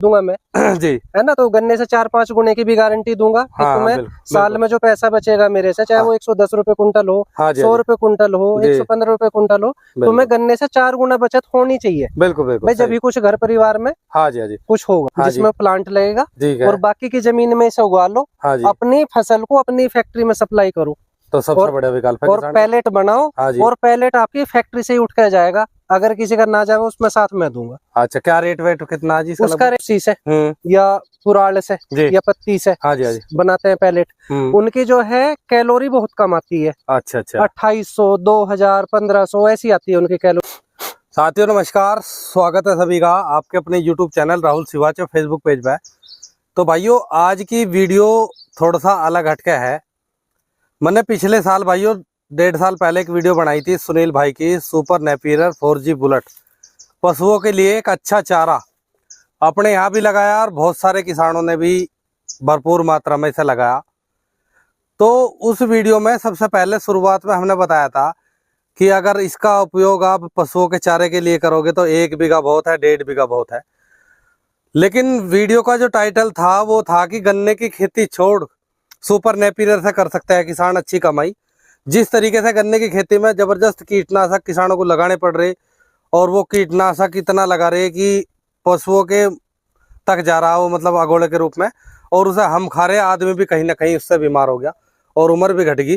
दूंगा मैं जी, है ना, तो गन्ने से 4-5 गुने की भी गारंटी दूंगा कि हाँ, तुम्हें साल बिल्कुल। में जो पैसा बचेगा मेरे से, चाहे हाँ, वो 110 रुपए कुंटल हो, हाँ जी, 100 रुपए कुंटल हो, जी, 115 रुपए कुंटल हो, तुम्हें बिल्कुल, गन्ने से 4 गुना बचत होनी चाहिए बिल्कुल, बिल्कुल भाई। जब सही। भी कुछ घर परिवार में हाँ जी, हाँ जी, कुछ होगा हाँ जी, जिसमें प्लांट लगेगा, ठीक और है। बाकी की जमीन में इसे उगा लो, हाँ जी, अपनी फसल को अपनी फैक्ट्री में सप्लाई करो, तो सबसे और बढ़िया विकल्प है और किसान का। पैलेट बनाओ, हाँ जी, और पैलेट आपकी फैक्ट्री से ही उठ कर जाएगा। अगर किसी का ना जाए उसमें साथ में दूंगा। अच्छा, क्या रेट वेट कितना जी इसका उसका लगभग? रेट से हम्म, या पुराल से जी, या पत्ती से हाँ जी, हाँ जी, बनाते हैं पैलेट। हम्म, उनकी जो है कैलोरी बहुत कम आती है, अच्छा अच्छा। 2800, 2000, 1500 ऐसी आती है उनकी कैलोरी। साथियों नमस्कार, स्वागत है सभी का आपके अपने YouTube channel Rahul Siwach Facebook page पे। तो भाइयों आज की वीडियो थोड़ा सा अलग हटके है। मैंने पिछले साल भाइयों 1.5 साल पहले एक वीडियो बनाई थी सुनील भाई की, सुपर नेपियर 4G बुलेट पशुओं के लिए एक अच्छा चारा अपने यहाँ भी लगाया और बहुत सारे किसानों ने भी भरपूर मात्रा में इसे लगाया। तो उस वीडियो में सबसे पहले शुरुआत में हमने बताया था कि अगर इसका उपयोग आप पशुओं के चारे के लिए करोगे तो 1 बीघा बहुत है, 1.5 बीघा बहुत है। लेकिन वीडियो का जो टाइटल था वो था कि गन्ने की खेती छोड़ सुपर नेपियर से कर सकते हैं किसान अच्छी कमाई। जिस तरीके से गन्ने की खेती में जबरदस्त कीटनाशक किसानों को लगाने पड़ रहे, और वो कीटनाशक इतना लगा रहे कि पशुओं के तक जा रहा हो, मतलब अगोड़े के रूप में, और उसे हम खा रहे आदमी भी कहीं ना कहीं उससे बीमार हो गया और उम्र भी घट गई।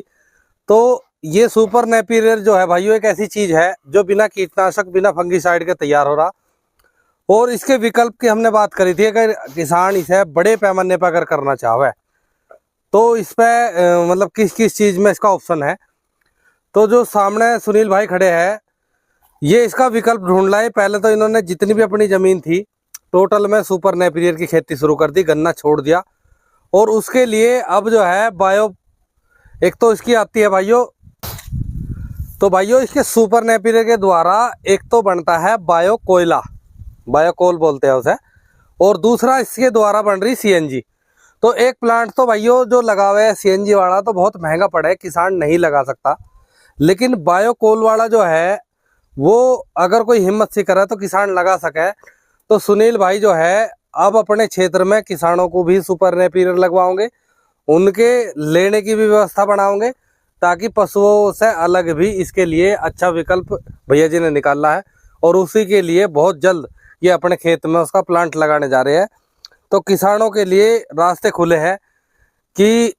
तो ये सुपर नेपियर जो है भाइयों एक ऐसी चीज है जो बिना कीटनाशक बिना फंगीसाइड के तैयार हो रहा। और इसके विकल्प की हमने बात करी थी, अगर किसान इसे बड़े पैमाने पर अगर करना चाहे तो इस पे मतलब किस किस चीज में इसका ऑप्शन है। तो जो सामने सुनील भाई खड़े हैं ये इसका विकल्प ढूंढ लाए। पहले तो इन्होंने जितनी भी अपनी जमीन थी टोटल में सुपर नेपियर की खेती शुरू कर दी, गन्ना छोड़ दिया। और उसके लिए अब जो है बायो, एक तो इसकी आती है भाइयों, तो भाइयों इसके सुपर नेपियर के द्वारा एक तो बनता है बायो कोयला, बायोकोल बोलते हैं उसे, और दूसरा इसके द्वारा बन रही CNG। तो एक प्लांट तो भाइयों जो लगा हुआ है CNG वाला तो बहुत महंगा पड़ा है, किसान नहीं लगा सकता। लेकिन बायोकोल वाला जो है वो अगर कोई हिम्मत से करे तो किसान लगा सके। तो सुनील भाई जो है अब अपने क्षेत्र में किसानों को भी सुपर नेपियर लगवाओगे, उनके लेने की भी व्यवस्था बनाओगे, ताकि पशुओं से अलग भी इसके लिए अच्छा विकल्प भैया जी ने निकाला है। और उसी के लिए बहुत जल्द ये अपने खेत में उसका प्लांट लगाने जा रहे हैं। तो किसानों के लिए रास्ते खुले हैं कि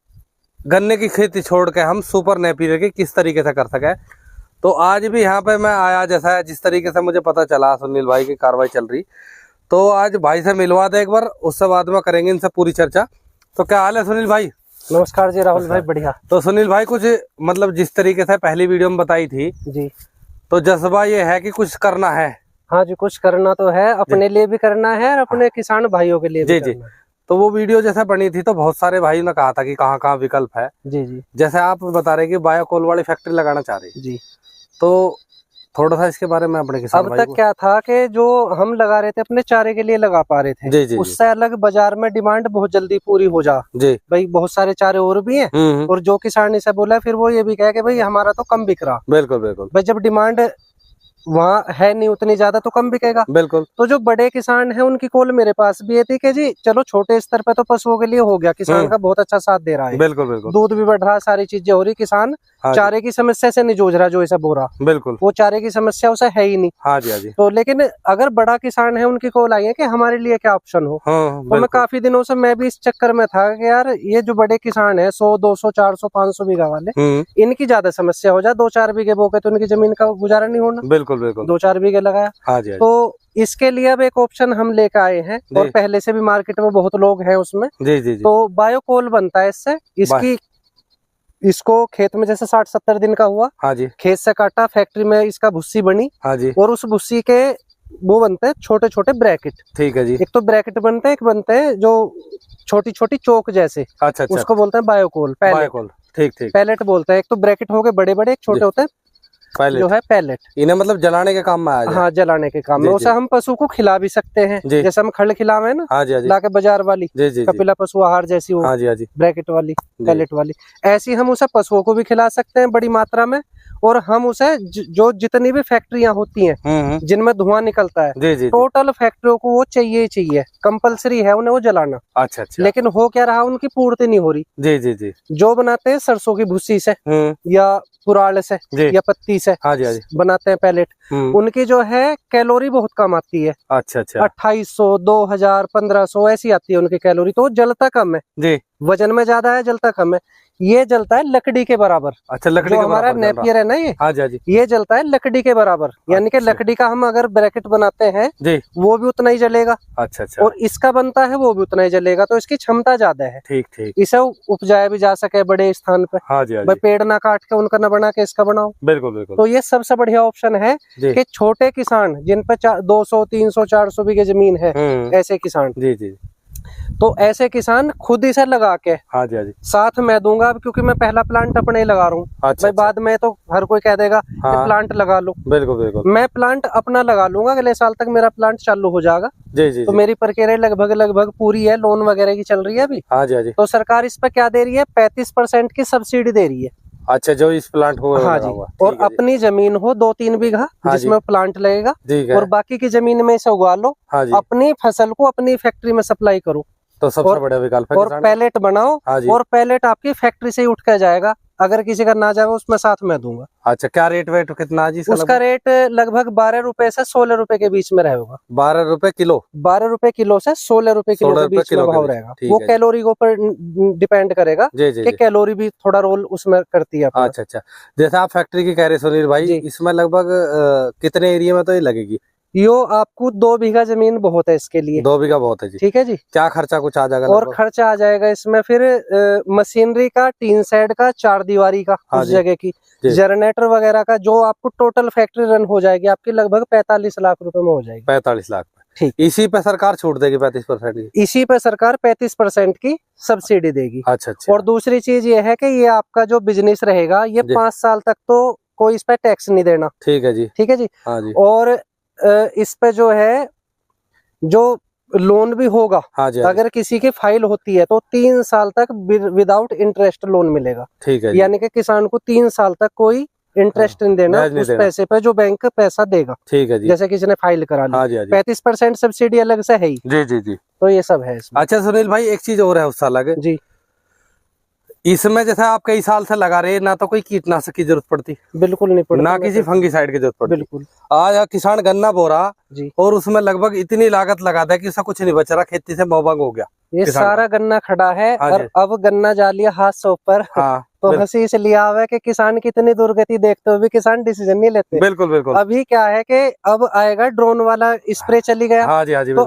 गन्ने की खेती छोड़ के हम सुपर नेपियर की किस तरीके से कर सके। तो आज भी यहाँ पे मैं आया, जैसा जिस तरीके से मुझे पता चला सुनील भाई की कार्रवाई चल रही, तो आज भाई से मिलवा दे एक बार, उससे बाद में करेंगे इनसे पूरी चर्चा। तो क्या हाल है सुनील भाई? नमस्कार जी राहुल भाई, बढ़िया। तो सुनील भाई कुछ मतलब जिस तरीके से पहली वीडियो में बताई थी जी, तो जज्बा ये है कि कुछ करना है। हाँ जी, कुछ करना तो है, अपने लिए भी करना है और अपने किसान भाइयों के लिए भी जी करना है। तो वो वीडियो जैसे बनी थी तो बहुत सारे भाइयों ने कहा था कि कहाँ कहाँ विकल्प है। जी जी जैसे आप बता रहे कि बायोकोल वाली फैक्ट्री लगाना चाह रही, जी। तो थोड़ा सा इसके बारे में अपने किसान अब भाई तक को। क्या था कि जो हम लगा रहे थे अपने चारे के लिए लगा पा रहे थे, जी जी उससे अलग बाजार में डिमांड बहुत जल्दी पूरी हो जा जी। भाई। बहुत सारे चारे और भी हैं, और जो किसान इसे बोला फिर वो ये भी कहे कि भाई हमारा तो कम बिक रहा। बिल्कुल बिल्कुल भाई जब डिमांड वहाँ है नहीं उतनी ज्यादा तो कम बिकेगा। बिल्कुल। तो जो बड़े किसान हैं उनकी कॉल मेरे पास भी ये थी कि जी चलो छोटे स्तर पे तो पशुओं के लिए हो गया, किसान का बहुत अच्छा साथ दे रहा है, बिल्कुल बिल्कुल। दूध भी बढ़ रहा, सारी चीजें हो रही, किसान हाँ चारे की समस्या से नहीं जूझ रहा, जो ऐसा बोरा बिल्कुल। वो चारे की समस्या उसे है ही नहीं। हाँ जी हाँ जी। तो लेकिन अगर बड़ा किसान है उनकी कॉल आई है कि हमारे लिए क्या ऑप्शन हो। हाँ तो मैं काफी दिनों से मैं भी इस चक्कर में था कि यार ये जो बड़े किसान है 100, 200, 400, 500 बीघा वाले, इनकी ज्यादा समस्या हो जाए। 2-4 बीघे बोके तो उनकी जमीन का गुजारा नहीं होना। बिल्कुल बिल्कुल। 2-4 बीघे लगाया। हाँ जी हाँ जी। तो इसके लिए अब एक ऑप्शन हम लेकर आए हैं, और पहले से भी मार्केट में बहुत लोग हैं उसमें। जी जी जी। तो बायोकोल बनता है इससे। इसको खेत में जैसे 60-70 दिन का हुआ, हाँ जी, खेत से काटा, फैक्ट्री में इसका भुस्सी बनी, हाँ जी, और उस भुस्सी के वो बनते हैं छोटे छोटे ब्रैकेट। ठीक है जी। एक तो ब्रैकेट बनते हैं, एक बनते हैं जो छोटी छोटी चौक जैसे, अच्छा, उसको बोलते हैं बायोकोल, बायोकोल, ठीक ठीक। पैलेट बोलते हैं। एक तो ब्रैकेट हो गए बड़े बड़े, एक छोटे होते हैं जो है पैलेट। इन्हें मतलब जलाने के काम में आ जाए। हाँ, जलाने के काम में। उसे हम पशु को खिला भी सकते हैं, जैसे हम खड़ खिलावे ना, हाँ जी हाँ जी, लाके बाजार वाली जी जी, कपिला पशु आहार जैसी हो, हाँ जी हाँ जी, ब्रैकेट वाली, पैलेट वाली, ऐसी हम उसे पशुओं को भी खिला सकते हैं बड़ी मात्रा में। और हम उसे जो जितनी भी फैक्ट्रियां होती हैं जिनमें धुआं निकलता है, जी जी, टोटल फैक्ट्रियों को वो चाहिए ही चाहिए, कंपलसरी है उन्हें वो जलाना। अच्छा अच्छा। लेकिन हो क्या रहा, उनकी पूर्ति नहीं हो रही। जी जी जी, जो बनाते हैं सरसों की भूसी से या पुराल से या पत्ती से, हाँ जी हाँ जी, बनाते हैं पैलेट, उनकी जो है कैलोरी बहुत कम आती है। अच्छा अच्छा, 2800, 2000, 1500 ऐसी आती है उनकी कैलोरी, तो वो जलता कम है जी, वजन में ज्यादा है, जलता कम है। ये जलता है लकड़ी के बराबर। अच्छा, लकड़ी जो के हमारा बराबर नेपियर है ना, ये हाँ जी हाँ जी, ये जलता है लकड़ी के बराबर, यानी कि अच्छा। लकड़ी का हम अगर ब्रैकेट बनाते हैं जी, वो भी उतना ही जलेगा, अच्छा अच्छा, और इसका बनता है वो भी उतना ही जलेगा, तो इसकी क्षमता ज्यादा है। ठीक ठीक, इसे उपजाया भी जा सके बड़े स्थान पे। हाँ जी हाँ भाई जी, पेड़ ना काट के उनका ना बना के इसका बनाओ। बिल्कुल बिल्कुल, तो ये सबसे बढ़िया ऑप्शन है कि छोटे किसान जिन पे 200, 300, 400 बीघे जमीन है, ऐसे किसान, जी जी, तो ऐसे किसान खुद इसे लगा के, हाँ जी हाँ जी, साथ मैं दूंगा, अब क्योंकि मैं पहला प्लांट अपने ही लगा रहा हूँ। अच्छा, भाई बाद में तो हर कोई कह देगा कि प्लांट लगा लो, बिल्कुल बिल्कुल, मैं प्लांट अपना लगा लूंगा, अगले साल तक मेरा प्लांट चालू हो जाएगा। जी जी, तो मेरी प्रक्रिया लगभग पूरी है, लोन वगैरह की चल रही है अभी। हाँ जी हाँ जी, तो सरकार इस पे क्या दे रही है, 35% की सब्सिडी दे रही है। अच्छा, जो इस प्लांट को हाँ लगा जी, हुआ, और अपनी जमीन हो 2-3 बीघा जिसमें प्लांट लगेगा, और बाकी की जमीन में इसे उगा लो, अपनी फसल को अपनी फैक्ट्री में सप्लाई करो, तो सबसे बड़ा विकल्प है। और पैलेट बनाओ, और पैलेट आपकी फैक्ट्री से ही उठ कर जाएगा, अगर किसी का ना जाए उसमें साथ में दूंगा। अच्छा, क्या रेट वेट कितना जी? उसका रेट लगभग 12 रुपए से 16 रुपए के बीच में रहेगा। 12 रुपए किलो? 12 रुपए किलो से 16 रुपए किलो के बीच में भाव रहेगा। वो कैलोरी के ऊपर डिपेंड करेगा कि कैलोरी भी थोड़ा रोल उसमें करती है। अच्छा अच्छा, जैसे आप फैक्ट्री की कह रहे सुनील भाई, इसमें लगभग कितने एरिया में तो ये लगेगी? यो आपको 2 बीघा जमीन बहुत है इसके लिए। 2 बीघा बहुत है जी, ठीक है जी। क्या खर्चा कुछ आ जाएगा? और खर्चा आ जाएगा इसमें फिर मशीनरी का, टीन शेड का, 4 दीवारी का, उस जगह की जनरेटर वगैरह का, जो आपको टोटल फैक्ट्री रन हो जाएगी आपकी लगभग 45 लाख रुपए में हो जाएगी। 45 लाख? ठीक। इसी पे सरकार छूट देगी 35% की? इसी पे सरकार 35% की सब्सिडी देगी। अच्छा अच्छा। और दूसरी चीज ये है कि ये आपका जो बिजनेस रहेगा, ये 5 साल तक तो कोई इस पे टैक्स नहीं देना। ठीक है जी, ठीक है जी। हाँ जी। और इस पे जो है, जो लोन भी होगा, हाँ जी, अगर किसी की फाइल होती है तो 3 साल तक विदाउट इंटरेस्ट लोन मिलेगा। ठीक है, यानी कि किसान को 3 साल तक कोई इंटरेस्ट नहीं देना उस पैसे पे जो बैंक पैसा देगा। ठीक है जी। जैसे किसी ने फाइल करा ली। हाँ जी, 35% सब्सिडी अलग से है ही। जी जी जी। तो ये सब है इसमें। अच्छा सुनील भाई, एक चीज और है उससे अलग जी, इसमें जैसे आप कई साल से लगा रहे, ना तो कोई कीटनाशक की जरूरत पड़ती? बिल्कुल नहीं पड़ती, ना किसी फंगीसाइड की जरूरत पड़ती। बिल्कुल। आज किसान गन्ना बो रहा जी, और उसमें लगभग इतनी लागत लगाता है कि उसका कुछ नहीं बच रहा, खेती से मोहभंग हो गया। ये सारा गन्ना खड़ा है और अब गन्ना जा लिया हाथ से ऊपर। हाँ, तो हंसी इसलिए आवे कि किसान की इतनी दुर्गति देखते हुए भी किसान डिसीजन नहीं लेते। बिल्कुल बिल्कुल। अभी क्या है कि अब आएगा ड्रोन वाला स्प्रे, चली गया। हाँ जी, हाँ जी, तो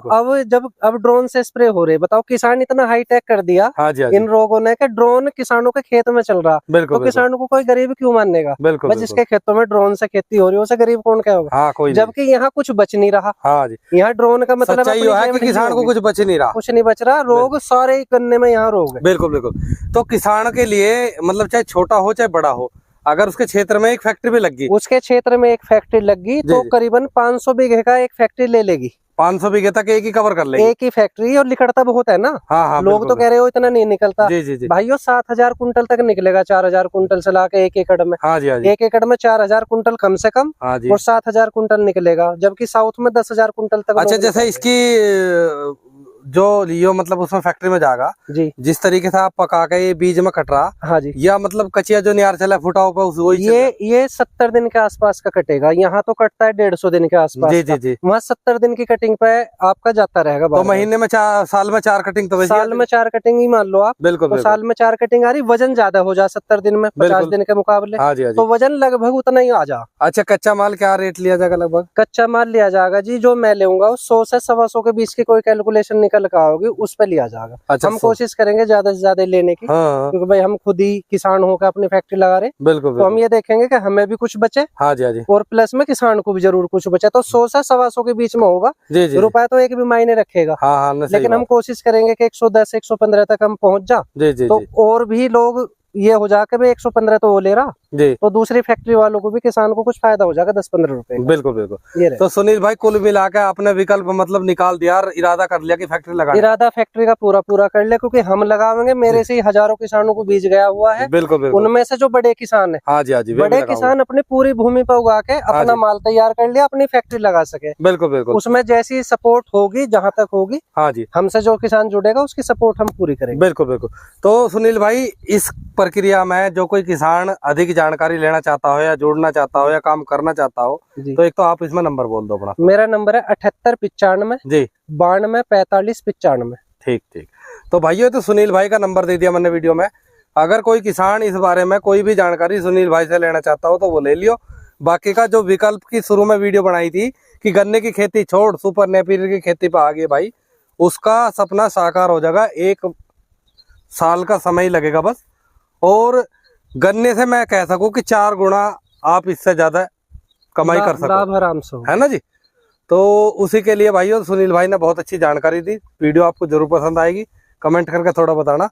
अब ड्रोन से स्प्रे हो रहे, बताओ किसान इतना हाईटेक कर दिया। हाँ जी, इन रोगों ने कि ड्रोन किसानों के खेत में चल रहा। तो किसानों को कोई गरीब क्यों मानेगा? बिल्कुल, जिसके खेतों में ड्रोन से खेती हो रही है उसे गरीब कौन कहेगा? हाँ, कोई जबकि यहाँ कुछ बच नहीं रहा। हाँ जी, यहाँ ड्रोन का मतलब है कि किसान को कुछ बच नहीं रहा, कुछ नहीं बच रहा। रोग सारे गन्ने में यहाँ रोग है। बिल्कुल बिल्कुल। तो किसान के लिए मतलब चाहे छोटा हो चाहे बड़ा हो, अगर उसके क्षेत्र में एक फैक्ट्री भी लगी, उसके क्षेत्र में एक फैक्ट्री लगी तो करीबन 500 बीघे का एक फैक्ट्री ले लेगी। 500 बीघे तक एक ही कवर कर लेगी, एक ही फैक्ट्री। और निकलता बहुत है ना। हाँ, लोग तो कह रहे हो इतना नहीं निकलता। जी जी जी भाइयों 7,000 कुंटल तक निकलेगा, 4,000 कुंटल से लाके 1 एकड़ में। हाँ जी, हाँ जी। 1 एकड़ में 4,000 कुंटल कम से कम। हाँ जी। और 7,000 कुंटल निकलेगा, जबकि साउथ में 10,000 कुंटल तक। अच्छा, जैसे इसकी जो लियो मतलब उसमें फैक्ट्री में जाएगा जी, जिस तरीके से आप पका के ये बीज में कट रहा। हाँ जी। या मतलब कचिया जो नियार चला फुटा हुआ ये 70 दिन के आसपास का कटेगा। यहाँ तो कटता है 150 दिन के आसपास। जी जी जी। वहाँ 70 दिन की कटिंग पे आपका जाता रहेगा। तो महीने में साल में 4 कटिंग, तो साल में 4 कटिंग ही मान लो आप। बिल्कुल। तो साल में 4 कटिंग आ रही, वजन ज्यादा हो जा 70 दिन में 50 दिन के मुकाबले। हाँ जी, तो वजन लगभग उतना ही आ जा। अच्छा, कच्चा माल क्या रेट लिया जाएगा? लगभग कच्चा माल लिया जाएगा जी, जो मैं लूंगा 100 से 125 के बीच की कोई कैलकुलेशन निकल कर होगी, उस पे लिया जाएगा। अच्छा, हम कोशिश करेंगे ज्यादा से ज्यादा लेने की। हाँ, क्योंकि भाई हम खुद ही किसान होकर अपनी फैक्ट्री लगा रहे। बिल्कुल। तो हम ये देखेंगे कि हमें भी कुछ बचे। हाँ जी, हाँ जी। और प्लस में किसान को भी जरूर कुछ बचे। तो 100 से 125 के बीच में होगा। रुपए तो एक भी मायने रखेगा। हाँ, लेकिन हम कोशिश करेंगे कि 110, 115 तक हम पहुंच जा। तो और भी लोग ये हो जाके भाई 115 तो वो ले रहा जी, तो दूसरी फैक्ट्री वालों को भी, किसान को कुछ फायदा हो जाएगा 10-15 रुपए। बिल्कुल बिल्कुल। तो सुनील भाई कुल मिलाकर आपने विकल्प मतलब निकाल दिया, इरादा कर लिया कि फैक्ट्री लगा, इरादा फैक्ट्री का पूरा कर ले, क्योंकि हम लगावेंगे, मेरे से ही हजारों किसानों को बीज गया हुआ है। बिल्कुल बिल्कुल। उनमें से जो बड़े किसान है, हाँ जी हाँ जी, बड़े किसान अपनी पूरी भूमि पर उगा के अपना माल तैयार कर लिया, अपनी फैक्ट्री लगा सके। बिल्कुल बिल्कुल। उसमें जैसी सपोर्ट होगी, जहाँ तक होगी, हाँ जी, हमसे जो किसान जुड़ेगा उसकी सपोर्ट हम पूरी करेंगे। बिल्कुल बिल्कुल। तो सुनील भाई इस प्रक्रिया में जो कोई किसान अधिक जानकारी लेना चाहता हो या जुड़ना चाहता हो या काम करना चाहता हो, तो एक तो आप इसमें नंबर बोल दो अपना। मेरा नंबर है 7895 जी 92 45 95। ठीक ठीक। तो भाइयों तो सुनील भाई का नंबर दे दिया मैंने वीडियो में। अगर कोई किसान इस बारे में कोई भी जानकारी सुनील भाई से लेना चाहता हो तो वो ले लियो। बाकी का जो विकल्प की शुरू में वीडियो बनाई थी कि गन्ने की खेती छोड़ सुपर नेपियर की खेती पे आ गए भाई, उसका सपना साकार हो जाएगा। 1 साल का समय लगेगा बस, और गन्ने से मैं कह सकूं कि 4 गुना आप इससे ज्यादा कमाई कर सको, लाभ आराम से, है ना जी। तो उसी के लिए भाइयों सुनील भाई ने बहुत अच्छी जानकारी दी। वीडियो आपको जरूर पसंद आएगी, कमेंट करके थोड़ा बताना।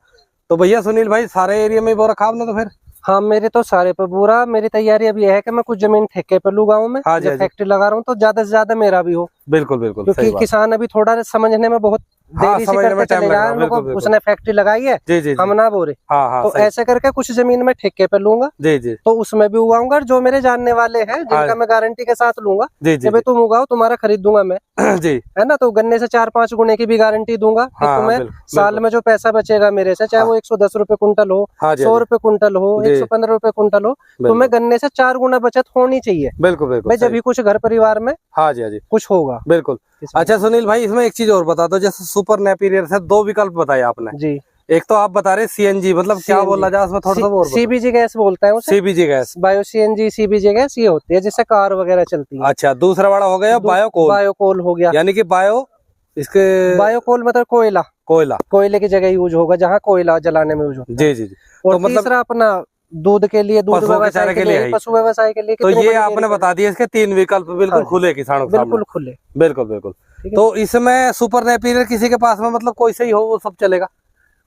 तो भैया सुनील भाई सारे एरिया में वो रखा आपने तो फिर? हाँ, मेरे तो सारे पे पूरा, मेरी तैयारी अभी है कि मैं कुछ जमीन ठेके पे लूँ गाँव में। हाँ जब फैक्ट्री लगा रहा हूँ तो ज्यादा से ज्यादा मेरा भी हो। बिल्कुल बिल्कुल, क्योंकि किसान अभी थोड़ा समझने में बहुत देरी से करते चले जा रहे हैं। उसने फैक्ट्री लगाई है, जी जी, हम ना बोरे, तो ऐसे करके कुछ जमीन में ठेके पे लूंगा जी जी, तो उसमें भी उगाऊंगा। जो मेरे जानने वाले हैं जिनका मैं गारंटी के साथ लूंगा जी जी, भाई तुम उगाओ, तुम्हारा खरीद दूंगा मैं, जी, है ना। तो गन्ने से 4-5 गुने की भी गारंटी दूंगा कि तुम्हें साल में जो पैसा बचेगा मेरे से, चाहे वो 110 रुपए कुंटल हो, 100 रुपए कुंटल हो, 115 रुपए कुंटल हो, तुम्हें गन्ने से 4 गुना बचत होनी चाहिए। बिल्कुल बिल्कुल भाई जब भी कुछ घर परिवार में हाँ जी हाँ जी कुछ होगा। बिल्कुल। अच्छा सुनील भाई इसमें एक चीज और बता दो, जैसे सुपर नेपियर से 2 विकल्प बताए आपने जी। एक तो आप बता रहे सीएनजी, मतलब क्या बोला जाए उसमें थोड़ा सा और सीबीजी गैस बोलते हैं उसे। CBG gas, bio CNG CBG gas ये होती है जिससे कार वगैरह चलती है। अच्छा दूसरा वाला हो गया बायोकोल। बायोकोल हो गया, यानी कि इसके बायोकोल मतलब कोयला, कोयले की जगह यूज होगा जहाँ कोयला जलाने में यूज होगा। जी जी जी। और तो मतलब तीसरा अपना दूध के लिए, दूध व्यवसाय के लिए, पशु व्यवसाय के लिए। तो ये आपने बता दिया इसके 3 विकल्प बिल्कुल खुले किसानों के, बिल्कुल खुले, बिल्कुल बिल्कुल। तो इसमें सुपर नेपियर किसी के पास में मतलब कोई सही हो वो सब चलेगा?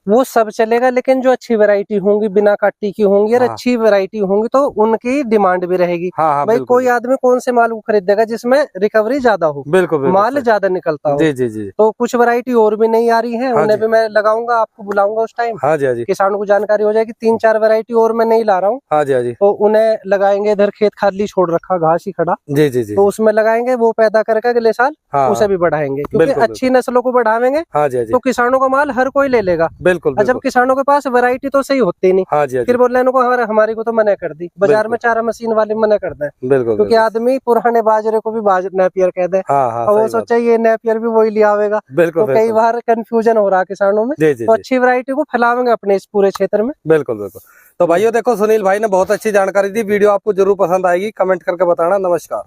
वो सब चलेगा, लेकिन जो अच्छी वैरायटी होंगी, बिना काटी की होंगी और अच्छी वैरायटी होंगी तो उनकी डिमांड भी रहेगी। भाई कोई आदमी कौन से माल को खरीदेगा जिसमें रिकवरी ज्यादा हो, बिल्कुल माल ज्यादा निकलता हो। जी जी जी। तो कुछ वैरायटी और भी नहीं आ रही है, उन्हें भी मैं लगाऊंगा, आपको बुलाऊंगा उस टाइम। हाँ जी हाँ जी, किसानों को जानकारी हो जाएगी। 3-4 वैरायटी और मैं नहीं ला रहा हूँ। हाँ जी हाँ जी, तो उन्हें लगाएंगे। इधर खेत खाली छोड़ रखा, घास ही खड़ा, जी जी जी, तो उसमें लगाएंगे, वो पैदा करके अगले साल उसे भी बढ़ाएंगे। क्योंकि अच्छी नस्लों को बढ़ावेंगे तो किसानों का माल हर कोई ले लेगा। बिल्कुल। जब किसानों के पास वैरायटी तो सही होती नहीं, फिर बोलने को हमारी को तो मना कर दी, बाजार में चारा मशीन वाले मना कर दे। क्योंकि आदमी पुराने बाजरे को भी नेपियर कह दे, और वो सोचा ये नेपियर भी वही लिया आवेगा। तो कई बार कंफ्यूजन हो रहा है किसानों में। तो अच्छी वैरायटी को फैलावेंगे अपने इस पूरे क्षेत्र में। बिल्कुल बिल्कुल। तो भाइयों देखो सुनील भाई ने बहुत अच्छी जानकारी दी। वीडियो आपको जरूर पसंद आएगी, कमेंट करके बताना। नमस्कार।